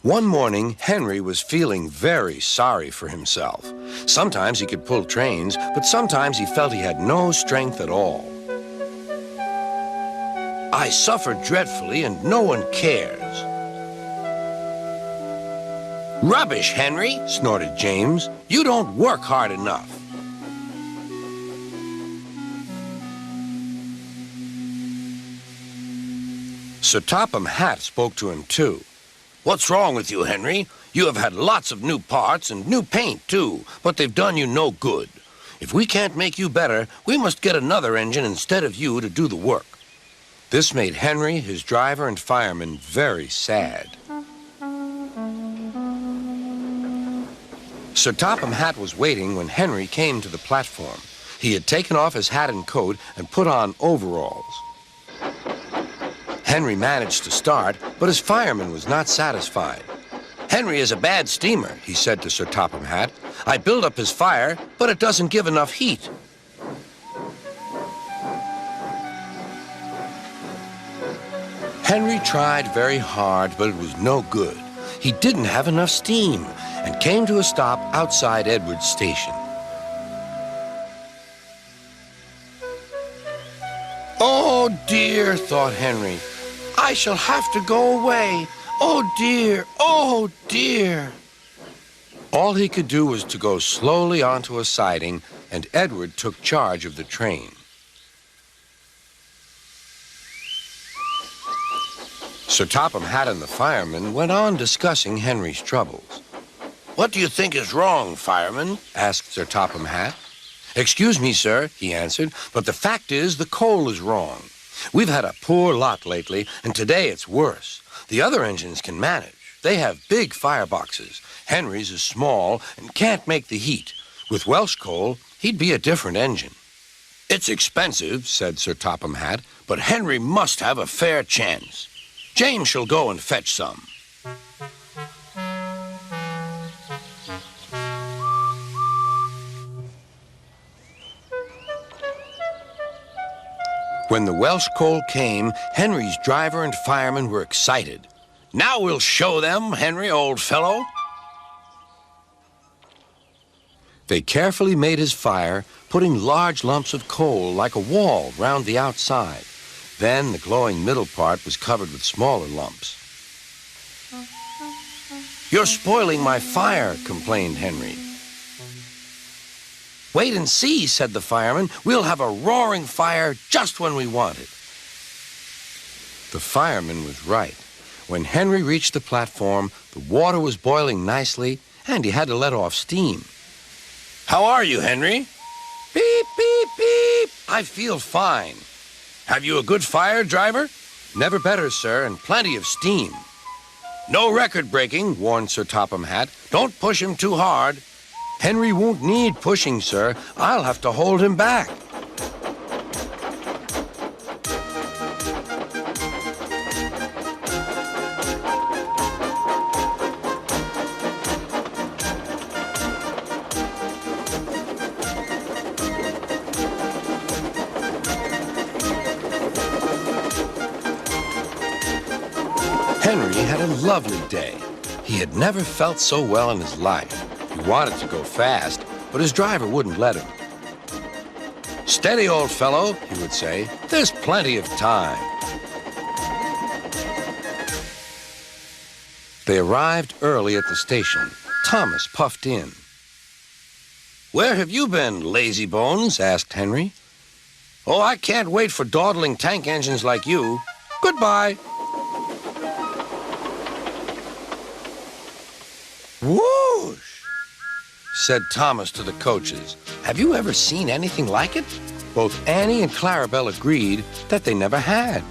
One morning, Henry was feeling very sorry for himself. Sometimes he could pull trains, but sometimes he felt he had no strength at all. I suffer dreadfully and no one cares. Rubbish, Henry, snorted James. You don't work hard enough. Sir Topham Hatt spoke to him too. What's wrong with you, Henry? You have had lots of new parts and new paint too, but they've done you no good. If we can't make you better, we must get another engine instead of you to do the work. This made Henry, his driver, and fireman very sad. Sir Topham Hatt was waiting when Henry came to the platform. He had taken off his hat and coat and put on overalls. Henry managed to start, but his fireman was not satisfied. Henry is a bad steamer, he said to Sir Topham Hatt. I build up his fire, but it doesn't give enough heat. Henry tried very hard, but it was no good. He didn't have enough steam and came to a stop outside Edward's station. Oh dear, thought Henry. I shall have to go away. Oh dear, oh dear. All he could do was to go slowly onto a siding, and Edward took charge of the train. Sir Topham Hatt and the fireman went on discussing Henry's troubles. What do you think is wrong, fireman? Asked Sir Topham Hatt. Excuse me, sir, he answered, but the fact is the coal is wrong. We've had a poor lot lately, and today it's worse. The other engines can manage. They have big fireboxes. Henry's is small and can't make the heat. With Welsh coal, he'd be a different engine. It's expensive, said Sir Topham Hatt, but Henry must have a fair chance. James shall go and fetch some. When the Welsh coal came, Henry's driver and fireman were excited. Now we'll show them, Henry, old fellow. They carefully made his fire, putting large lumps of coal like a wall round the outside. Then the glowing middle part was covered with smaller lumps. You're spoiling my fire, complained Henry. Wait and see, said the fireman. We'll have a roaring fire just when we want it. The fireman was right. When Henry reached the platform, the water was boiling nicely, and he had to let off steam. How are you, Henry? Beep, beep, beep. I feel fine. Have you a good fire, driver? Never better, sir, and plenty of steam. No record breaking, warned Sir Topham Hatt. Don't push him too hard. Henry won't need pushing, sir. I'll have to hold him back. Henry had a lovely day. He had never felt so well in his life. He wanted to go fast, but his driver wouldn't let him. Steady, old fellow, he would say. There's plenty of time. They arrived early at the station. Thomas puffed in. Where have you been, lazy bones? Asked Henry. Oh, I can't wait for dawdling tank engines like you. Goodbye. Whoosh, said Thomas to the coaches. Have you ever seen anything like it? Both Annie and Clarabelle agreed that they never had.